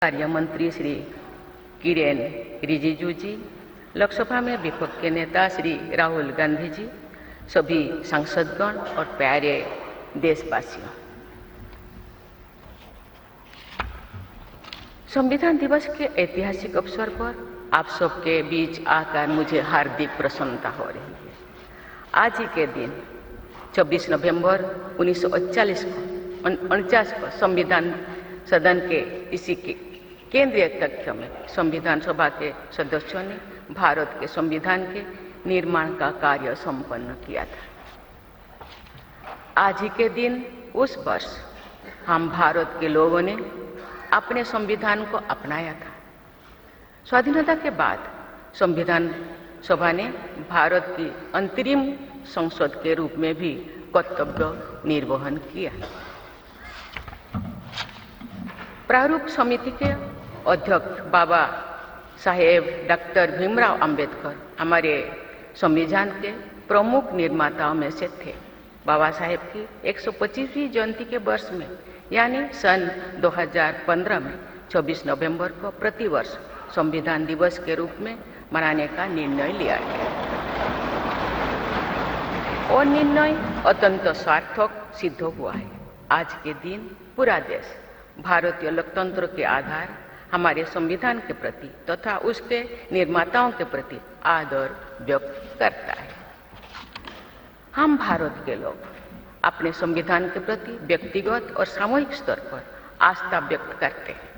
कार्य मंत्री श्री किरेन रिजिजू जी, लोकसभा में विपक्ष के नेता श्री राहुल गांधी जी, सभी सांसदगण और प्यारे देशवासियों, संविधान दिवस के ऐतिहासिक अवसर पर आप सबके बीच आकर मुझे हार्दिक प्रसन्नता हो रही है। आज ही के दिन 26 नवंबर 1949 को संविधान सदन के इसी केंद्रीय कक्ष में संविधान सभा के सदस्यों ने भारत के संविधान के निर्माण का कार्य संपन्न किया था। आज ही के दिन उस वर्ष हम भारत के लोगों ने अपने संविधान को अपनाया था। स्वाधीनता के बाद संविधान सभा ने भारत की अंतरिम संसद के रूप में भी कर्तव्य निर्वहन किया। प्रारूप समिति के अध्यक्ष बाबा साहेब डॉक्टर भीमराव अंबेडकर हमारे संविधान के प्रमुख निर्माताओं में से थे। बाबा साहेब की 125वीं जयंती के वर्ष में यानी सन 2015 में 26 नवंबर को प्रतिवर्ष संविधान दिवस के रूप में मनाने का निर्णय लिया गया और निर्णय अत्यंत सार्थक सिद्ध हुआ है। आज के दिन पूरा देश भारतीय लोकतंत्र के आधार हमारे संविधान के प्रति तथा उसके निर्माताओं के प्रति आदर व्यक्त करता है। हम भारत के लोग अपने संविधान के प्रति व्यक्तिगत और सामूहिक स्तर पर आस्था व्यक्त करते हैं।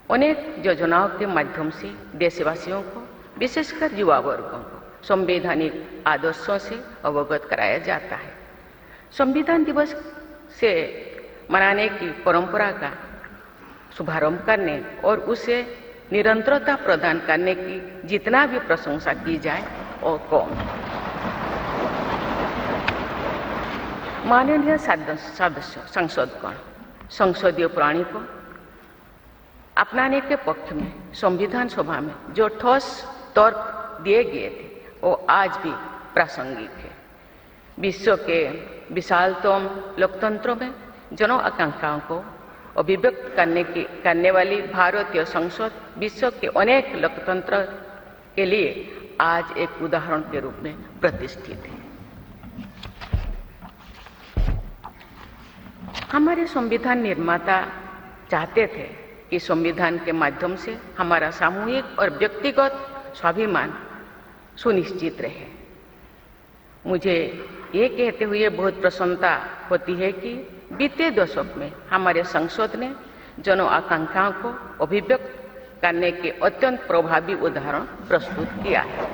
अनेक योजनाओं के माध्यम से देशवासियों को, विशेषकर युवा वर्गों को संवैधानिक आदर्शों से अवगत कराया जाता है। संविधान दिवस से मनाने की परंपरा का शुभारंभ करने और उसे निरंतरता प्रदान करने की जितना भी प्रशंसा की जाए और कम। माननीय सदस्य सांसदगण संसदीय प्रणाली को अपनाने के पक्ष में संविधान सभा में जो ठोस तर्क दिए गए थे वो आज भी प्रासंगिक है। विश्व के विशालतम लोकतंत्रों में जन आकांक्षाओं को अभिव्यक्त करने वाली भारतीय संसद विश्व के अनेक लोकतंत्र के लिए आज एक उदाहरण के रूप में प्रतिष्ठित है। हमारे संविधान निर्माता चाहते थे कि संविधान के माध्यम से हमारा सामूहिक और व्यक्तिगत स्वाभिमान सुनिश्चित रहे। मुझे ये कहते हुए बहुत प्रसन्नता होती है कि बीते दशक में हमारे संसद ने जन आकांक्षाओं को अभिव्यक्त करने के अत्यंत प्रभावी उदाहरण प्रस्तुत किया है।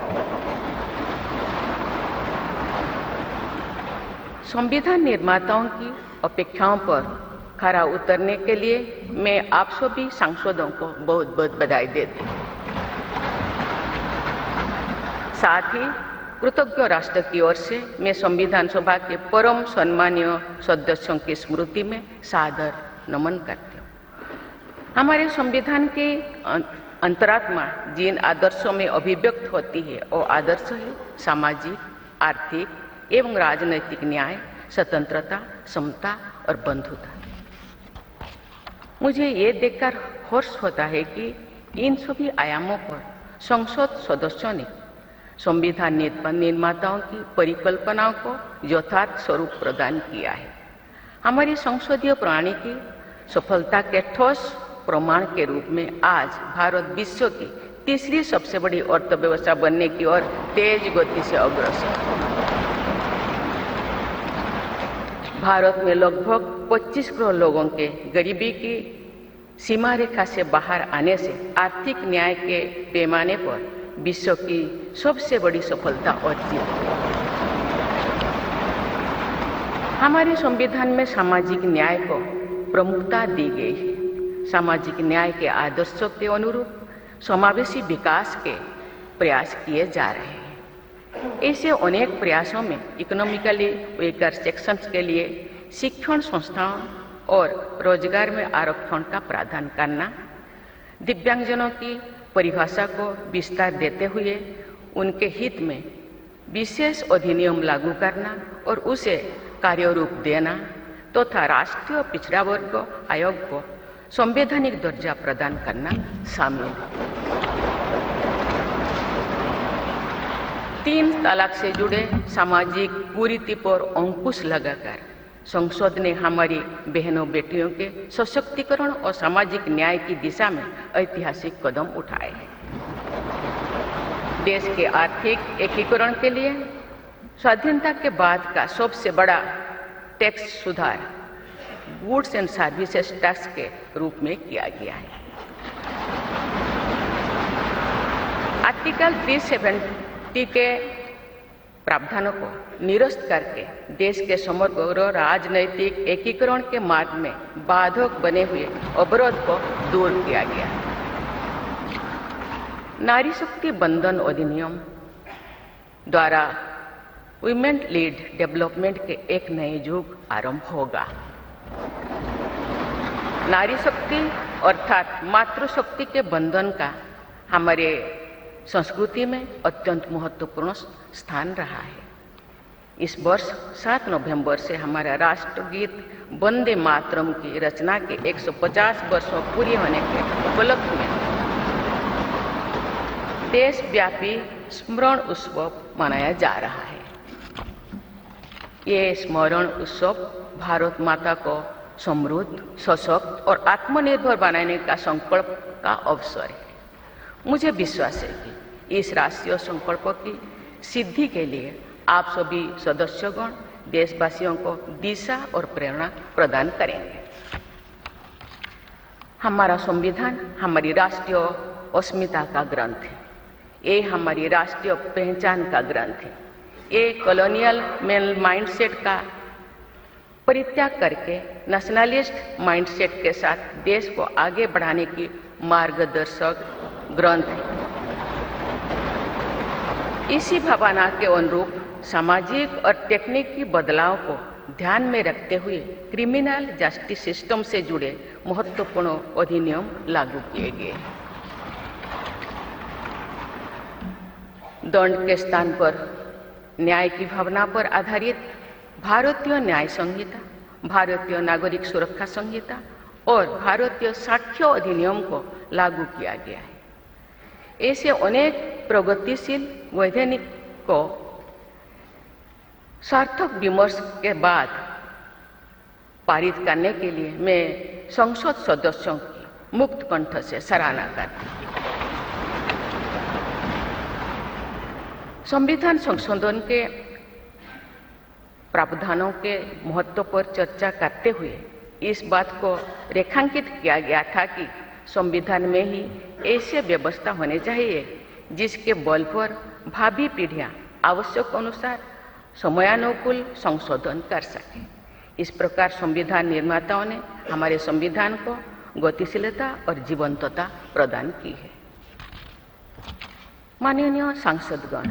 संविधान निर्माताओं की अपेक्षाओं पर खरा उतरने के लिए मैं आप सभी सांसदों को बहुत बहुत बधाई देती हूँ। साथ ही कृतज्ञ राष्ट्र की ओर से मैं संविधान सभा के परम सम्मानीय सदस्यों की स्मृति में सादर नमन करती हूँ। हमारे संविधान के अंतरात्मा जिन आदर्शों में अभिव्यक्त होती है वो आदर्श है सामाजिक, आर्थिक एवं राजनैतिक न्याय, स्वतंत्रता, समता और बंधुता। मुझे ये देखकर हर्ष होता है कि इन सभी आयामों पर संसद सदस्यों ने संविधान निर्माताओं की परिकल्पनाओं को यथार्थ स्वरूप प्रदान किया है। हमारी संसदीय प्रणाली की सफलता के ठोस प्रमाण के रूप में आज भारत विश्व की तीसरी सबसे बड़ी अर्थव्यवस्था बनने की ओर तेज गति से अग्रसर है। भारत में लगभग 25 करोड़ लोगों के गरीबी की सीमा रेखा से बाहर आने से आर्थिक न्याय के पैमाने पर विश्व की सबसे बड़ी सफलता अर्जित है। हमारे संविधान में सामाजिक न्याय को प्रमुखता दी गई है। सामाजिक न्याय के आदर्शों के अनुरूप समावेशी विकास के प्रयास किए जा रहे हैं। ऐसे अनेक प्रयासों में इकोनॉमिकली वीकर सेक्शंस के लिए शिक्षण संस्थाओं और रोजगार में आरक्षण का प्रावधान करना, दिव्यांगजनों की परिभाषा को विस्तार देते हुए उनके हित में विशेष अधिनियम लागू करना और उसे कार्यरूप देना तथा राष्ट्रीय पिछड़ा वर्ग आयोग को संवैधानिक दर्जा प्रदान करना शामिल है। 3 तलाक से जुड़े सामाजिक कुरीति पर अंकुश लगाकर संसद ने हमारी बहनों बेटियों के सशक्तिकरण और सामाजिक न्याय की दिशा में ऐतिहासिक कदम उठाए हैं। देश के आर्थिक एकीकरण के लिए स्वाधीनता के बाद का सबसे बड़ा टैक्स सुधार गुड्स एंड सर्विसेज टैक्स के रूप में किया गया है। आर्टिकल 370 के प्रावधानों को निरस्त करके देश के समग्र राजनैतिक एकीकरण के मार्ग में बाधक बने हुए अवरोध को दूर किया गया। नारी शक्ति बंधन अधिनियम द्वारा वुमेन लीड डेवलपमेंट के एक नए युग आरंभ होगा। नारी शक्ति अर्थात मातृशक्ति के बंधन का हमारे संस्कृति में अत्यंत महत्वपूर्ण स्थान रहा है। इस वर्ष 7 नवंबर से हमारा राष्ट्रगीत वंदे मातरम की रचना के 150 वर्षों पूरी होने के उपलक्ष्य में देशव्यापी स्मरण उत्सव मनाया जा रहा है। ये स्मरण उत्सव भारत माता को समृद्ध, सशक्त और आत्मनिर्भर बनाने का संकल्प का अवसर है। मुझे विश्वास है कि इस राष्ट्रीय संकल्प की सिद्धि के लिए आप सभी सदस्यगण देशवासियों को दिशा और प्रेरणा प्रदान करेंगे। हमारा संविधान हमारी राष्ट्रीय अस्मिता का ग्रंथ है। ये हमारी राष्ट्रीय पहचान का ग्रंथ है। ये कॉलोनियल माइंडसेट का परित्याग करके नेशनलिस्ट माइंडसेट के साथ देश को आगे बढ़ाने की मार्गदर्शक ग्रंथ है। इसी भावना के अनुरूप सामाजिक और तकनीकी बदलाव को ध्यान में रखते हुए क्रिमिनल जस्टिस सिस्टम से जुड़े महत्वपूर्ण अधिनियम लागू किए गए। दंड के स्थान पर न्याय की भावना पर आधारित भारतीय न्याय संहिता, भारतीय नागरिक सुरक्षा संहिता और भारतीय साक्ष्य अधिनियम को लागू किया गया है। ऐसे अनेक प्रगतिशील वैधानिक को सार्थक विमर्श के बाद पारित करने के लिए मैं संसद सदस्यों की मुक्त कंठ से सराहना करती हूँ। संविधान संशोधन के प्रावधानों के महत्व पर चर्चा करते हुए इस बात को रेखांकित किया गया था कि संविधान में ही ऐसी व्यवस्था होनी चाहिए जिसके बल पर भावी पीढ़ियां आवश्यक अनुसार समयानुकूल संशोधन कर सकें। इस प्रकार संविधान निर्माताओं ने हमारे संविधान को गतिशीलता और जीवंतता प्रदान की है। माननीय सांसदगण,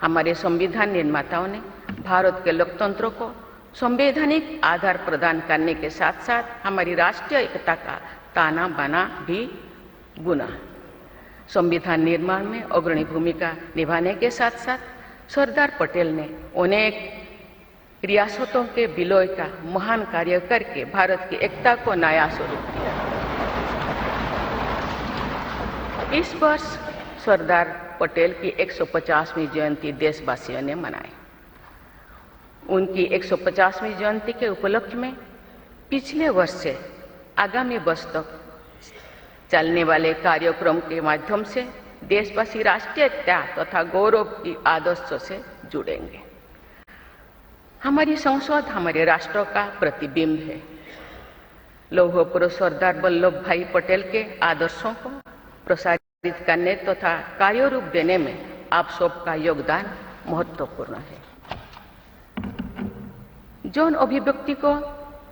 हमारे संविधान निर्माताओं ने भारत के लोकतंत्र को संवैधानिक आधार प्रदान करने के साथ साथ हमारी राष्ट्रीय एकता का ताना बाना भी बुना। संविधान निर्माण में अग्रणी भूमिका निभाने के साथ साथ सरदार पटेल ने अनेक रियासतों के विलय का महान कार्य करके भारत की एकता को नया स्वरूप दिया। इस वर्ष सरदार पटेल की 150वीं जयंती देशवासियों ने मनाई। उनकी 150वीं जयंती के उपलक्ष्य में पिछले वर्ष से आगामी वर्ष तक चलने वाले कार्यक्रम के माध्यम से देशवासी राष्ट्रीय एकता तथा गौरव की आदर्शों से जुड़ेंगे। हमारी संसद हमारे राष्ट्र का प्रतिबिंब है। लौह पुरुष सरदार वल्लभ भाई पटेल के आदर्शों को प्रसारित करने तथा कार्यरूप देने में आप सबका योगदान महत्वपूर्ण है। जौन अभिव्यक्ति को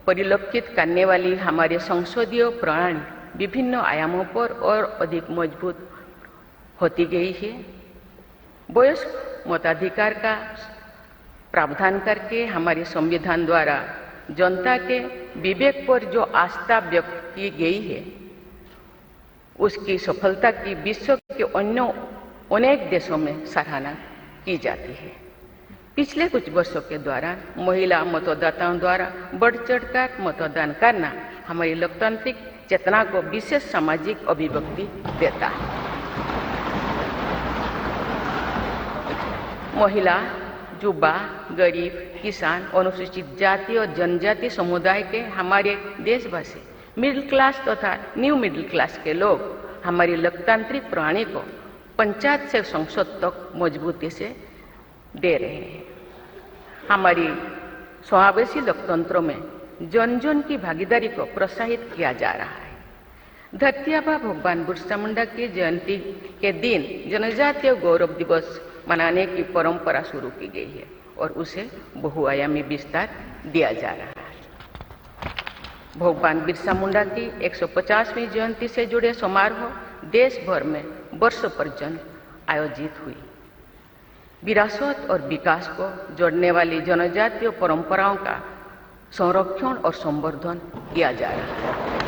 परिलक्षित करने वाली हमारे संसदीय प्रणाली विभिन्न आयामों पर और अधिक मजबूत होती गई है। वयस्क मताधिकार का प्रावधान करके हमारे संविधान द्वारा जनता के विवेक पर जो आस्था व्यक्त की गई है, उसकी सफलता की विश्व के अन्य अनेक देशों में सराहना की जाती है। पिछले कुछ वर्षों के दौरान महिला मतदाताओं द्वारा बढ़ चढ़कर मतदान करना हमारी लोकतांत्रिक चेतना को विशेष सामाजिक अभिव्यक्ति देता है। महिला, युवा, गरीब, किसान, अनुसूचित जाति और जनजाति समुदाय के हमारे देशवासी, मिडिल क्लास तथा न्यू मिडिल क्लास के लोग हमारी लोकतांत्रिक प्रणाली को पंचायत से संसद तक मजबूती से दे रहे हैं। हमारी समावेशी लोकतंत्रों में जन जन की भागीदारी को प्रोत्साहित किया जा रहा है। धरती आबा भगवान बिरसा मुंडा की जयंती के दिन जनजातीय गौरव दिवस मनाने की परंपरा शुरू की गई है और उसे बहुआयामी विस्तार दिया जा रहा है। भगवान बिरसा मुंडा की 150वीं जयंती से जुड़े समारोह देश भर में वर्षों पर्यंत आयोजित हुई। विरासत और विकास को जोड़ने वाली जनजातीय परंपराओं का संरक्षण और संवर्धन किया जा रहा है।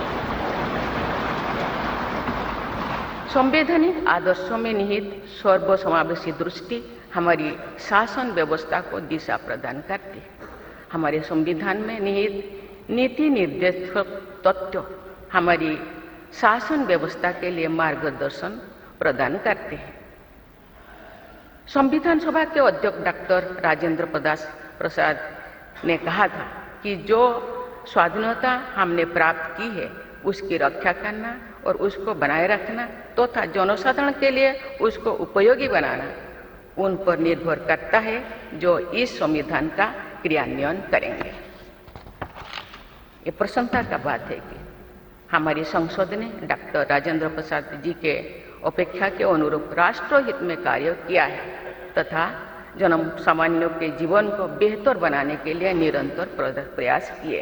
संवैधानिक आदर्शों में निहित सर्वसमावेशी दृष्टि हमारी शासन व्यवस्था को दिशा प्रदान करती है। हमारे संविधान में निहित नीति निर्देशक तत्व हमारी शासन व्यवस्था के लिए मार्गदर्शन प्रदान करते हैं। संविधान सभा के अध्यक्ष डॉक्टर राजेंद्र प्रसाद ने कहा था कि जो स्वाधीनता हमने प्राप्त की है उसकी रक्षा करना और उसको बनाए रखना तथा जनसाधारण के लिए उसको उपयोगी बनाना उन पर निर्भर करता है जो इस संविधान का क्रियान्वयन करेंगे। ये प्रसन्नता का बात है कि हमारी संसद ने डॉक्टर राजेंद्र प्रसाद जी के अपेक्षा के अनुरूप राष्ट्रहित में कार्य किया है तथा जन सामान्यों के जीवन को बेहतर बनाने के लिए निरंतर प्रयास किए।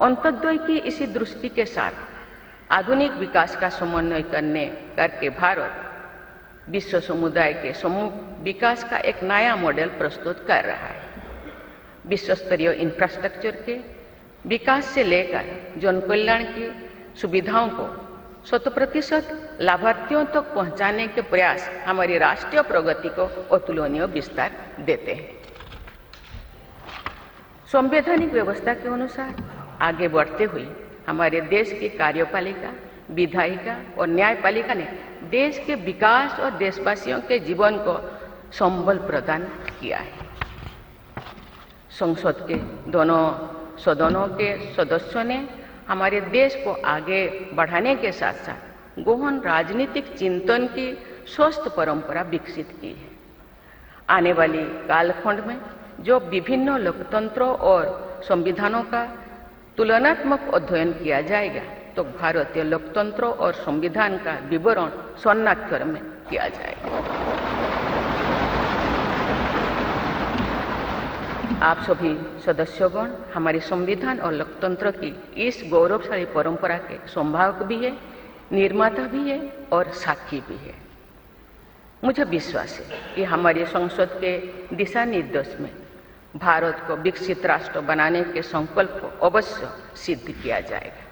अंत्योदय की इसी दृष्टि के साथ आधुनिक विकास का समन्वय करके भारत विश्व समुदाय के समूह विकास का एक नया मॉडल प्रस्तुत कर रहा है। विश्व स्तरीय इंफ्रास्ट्रक्चर के विकास से लेकर जन कल्याण की सुविधाओं को 100% लाभार्थियों तक पहुंचाने के प्रयास हमारी राष्ट्रीय प्रगति को अतुलनीय विस्तार देते हैं। संवैधानिक व्यवस्था के अनुसार आगे बढ़ते हुए हमारे देश की कार्यपालिका, विधायिका और न्यायपालिका ने देश के विकास और देशवासियों के जीवन को संबल प्रदान किया है। संसद के दोनों सदनों के सदस्यों ने हमारे देश को आगे बढ़ाने के साथ साथ गहन राजनीतिक चिंतन की स्वस्थ परंपरा विकसित की है। आने वाली कालखंड में जो विभिन्न लोकतंत्रों और संविधानों का तुलनात्मक अध्ययन किया जाएगा तो भारतीय लोकतंत्र और संविधान का विवरण स्वर्णाक्षर में किया जाएगा। आप सभी सदस्यगण हमारे संविधान और लोकतंत्र की इस गौरवशाली परंपरा के संभावक भी है, निर्माता भी है और साक्षी भी है। मुझे विश्वास है कि हमारी संसद के दिशा निर्देश में भारत को विकसित राष्ट्र बनाने के संकल्प को अवश्य सिद्ध किया जाएगा।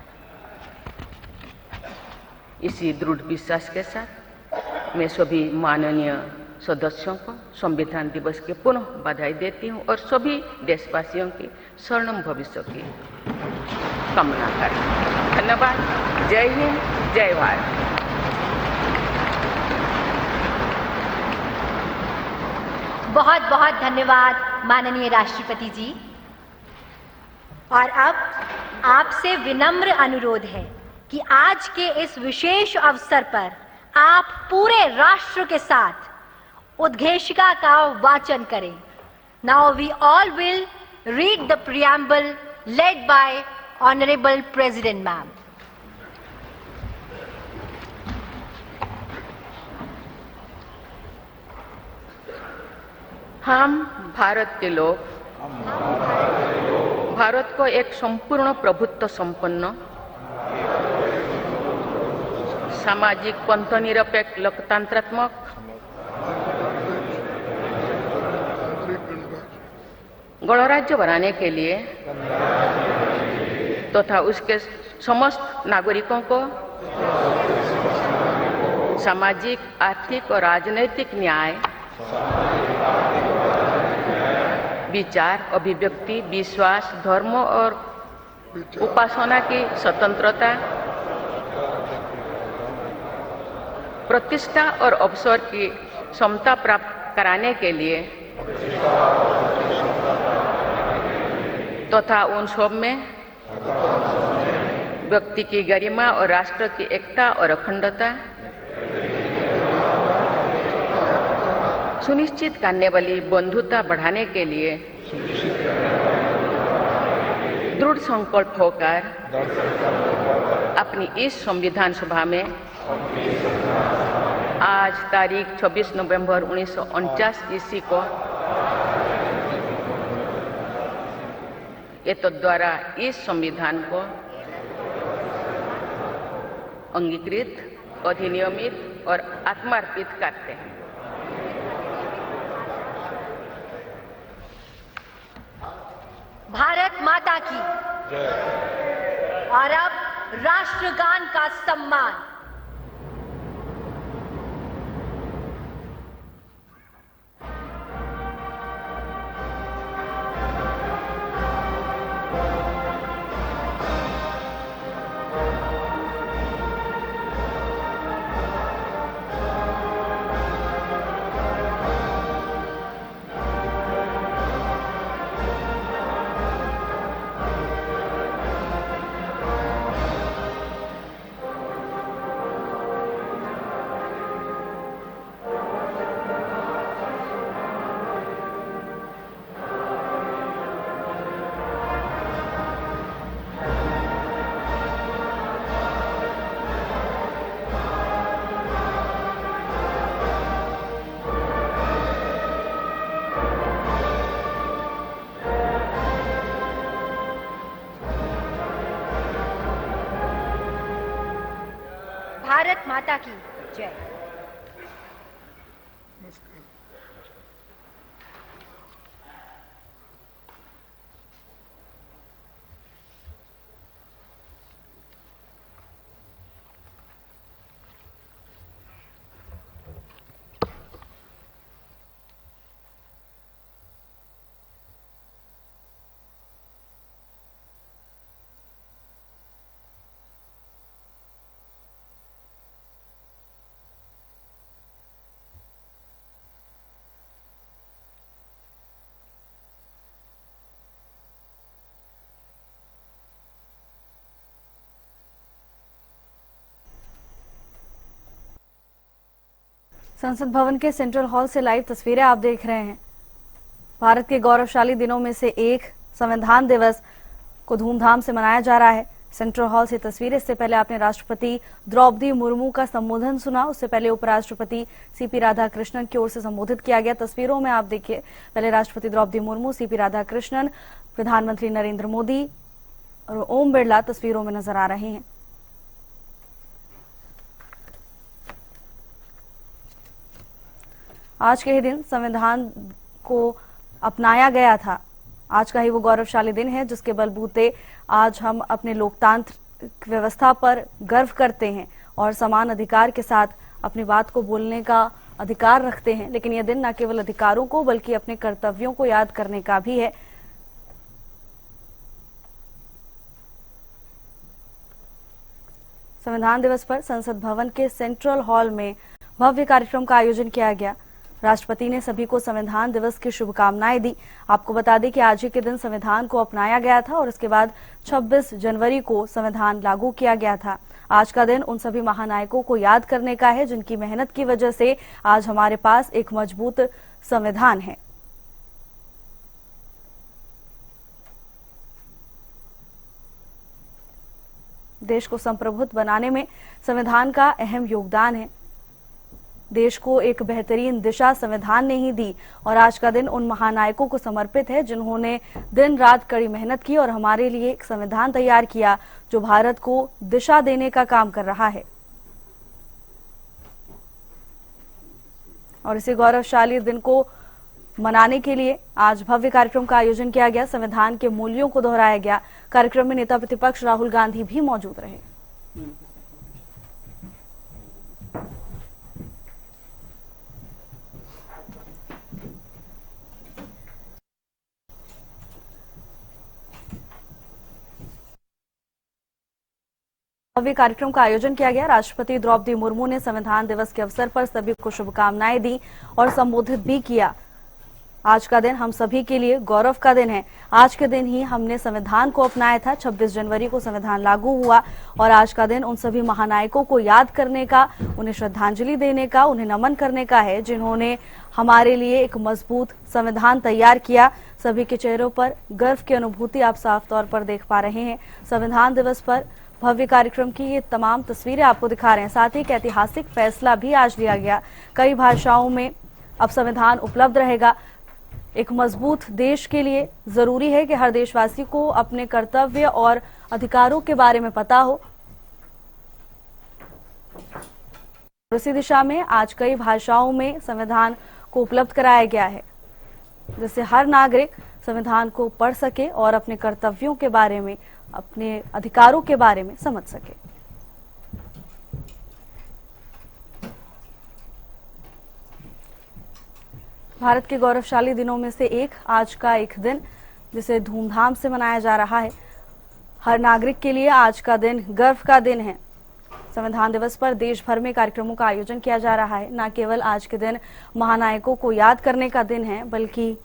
इसी दृढ़ विश्वास के साथ मैं सभी माननीय सदस्यों को संविधान दिवस के पुनः बधाई देती हूँ और सभी देशवासियों की स्वर्णिम भविष्य की कामना करती हूँ। धन्यवाद। जय हिंद, जय भारत। बहुत बहुत धन्यवाद माननीय राष्ट्रपति जी। और अब आपसे विनम्र अनुरोध है कि आज के इस विशेष अवसर पर आप पूरे राष्ट्र के साथ उद्घोषिका का वाचन करें। Now we all will read the preamble led by honourable president ma'am. हम भारत के लोग भारत को एक संपूर्ण प्रभुत्व संपन्न सामाजिक पंथनिरपेक्ष लोकतंत्रात्मक गणराज्य बनाने के लिए तथा उसके समस्त नागरिकों को सामाजिक, आर्थिक और राजनैतिक न्याय, विचार, अभिव्यक्ति, विश्वास, धर्म और उपासना की स्वतंत्रता, प्रतिष्ठा और अवसर की समता प्राप्त कराने के लिए तथा उन सब में व्यक्ति की गरिमा और राष्ट्र की एकता और अखंडता सुनिश्चित करने वाली बंधुता बढ़ाने के लिए दृढ़ संकल्प होकर अपनी इस संविधान सभा में आज तारीख 26 नवंबर 1949 ईस्वी को द्वारा इस संविधान को अंगीकृत, अधिनियमित और आत्मार्पित करते हैं। भारत माता की जय। और अब राष्ट्रगान का सम्मान। भारत माता की जय। संसद भवन के सेंट्रल हॉल से लाइव तस्वीरें आप देख रहे हैं। भारत के गौरवशाली दिनों में से एक संविधान दिवस को धूमधाम से मनाया जा रहा है। सेंट्रल हॉल से तस्वीरें। इससे पहले आपने राष्ट्रपति द्रौपदी मुर्मू का संबोधन सुना, उससे पहले उपराष्ट्रपति सीपी राधाकृष्णन की ओर से संबोधित किया गया। तस्वीरों में आप देखिए, पहले राष्ट्रपति द्रौपदी मुर्मू, सीपी राधाकृष्णन, प्रधानमंत्री नरेंद्र मोदी और ओम बिरला तस्वीरों में नजर आ रहे हैं। आज के ही दिन संविधान को अपनाया गया था। आज का ही वो गौरवशाली दिन है जिसके बलबूते आज हम अपने लोकतांत्रिक व्यवस्था पर गर्व करते हैं और समान अधिकार के साथ अपनी बात को बोलने का अधिकार रखते हैं। लेकिन यह दिन न केवल अधिकारों को बल्कि अपने कर्तव्यों को याद करने का भी है। संविधान दिवस पर संसद भवन के सेंट्रल हॉल में भव्य कार्यक्रम का आयोजन किया गया। राष्ट्रपति ने सभी को संविधान दिवस की शुभकामनाएं दी। आपको बता दें कि आज ही के दिन संविधान को अपनाया गया था और उसके बाद 26 जनवरी को संविधान लागू किया गया था। आज का दिन उन सभी महानायकों को याद करने का है जिनकी मेहनत की वजह से आज हमारे पास एक मजबूत संविधान है। देश को संप्रभुत्व बनाने में संविधान का अहम योगदान है। देश को एक बेहतरीन दिशा संविधान ने ही दी और आज का दिन उन महानायकों को समर्पित है जिन्होंने दिन रात कड़ी मेहनत की और हमारे लिए एक संविधान तैयार किया जो भारत को दिशा देने का काम कर रहा है। और इसी गौरवशाली दिन को मनाने के लिए आज भव्य कार्यक्रम का आयोजन किया गया। संविधान के मूल्यों को दोहराया गया। कार्यक्रम में नेता प्रतिपक्ष राहुल गांधी भी मौजूद रहे। भव्य कार्यक्रम का आयोजन किया गया। राष्ट्रपति द्रौपदी मुर्मू ने संविधान दिवस के अवसर पर सभी को शुभकामनाएं दी और संबोधित भी किया। आज का दिन हम सभी के लिए गौरव का दिन है। आज के दिन ही हमने संविधान को अपनाया था। 26 जनवरी को संविधान लागू हुआ और आज का दिन उन सभी महानायकों को याद करने का, उन्हें श्रद्धांजलि देने का, उन्हें नमन करने का है जिन्होंने हमारे लिए एक मजबूत संविधान तैयार किया। सभी के चेहरों पर गर्व की अनुभूति आप साफ तौर पर देख पा रहे हैं। संविधान दिवस पर भव्य कार्यक्रम की ये तमाम तस्वीरें आपको दिखा रहे हैं। साथ ही एक ऐतिहासिक फैसला भी आज लिया गया। कई भाषाओं में अब संविधान उपलब्ध रहेगा। एक मजबूत देश के लिए जरूरी है कि हर देशवासी को अपने कर्तव्य और अधिकारों के बारे में पता हो। इसी दिशा में आज कई भाषाओं में संविधान को उपलब्ध कराया गया है, जिससे हर नागरिक संविधान को पढ़ सके और अपने कर्तव्यों के बारे में, अपने अधिकारों के बारे में समझ सके। भारत के गौरवशाली दिनों में से एक आज का एक दिन जिसे धूमधाम से मनाया जा रहा है। हर नागरिक के लिए आज का दिन गर्व का दिन है। संविधान दिवस पर देश भर में कार्यक्रमों का आयोजन किया जा रहा है। न केवल आज के दिन महानायकों को याद करने का दिन है, बल्कि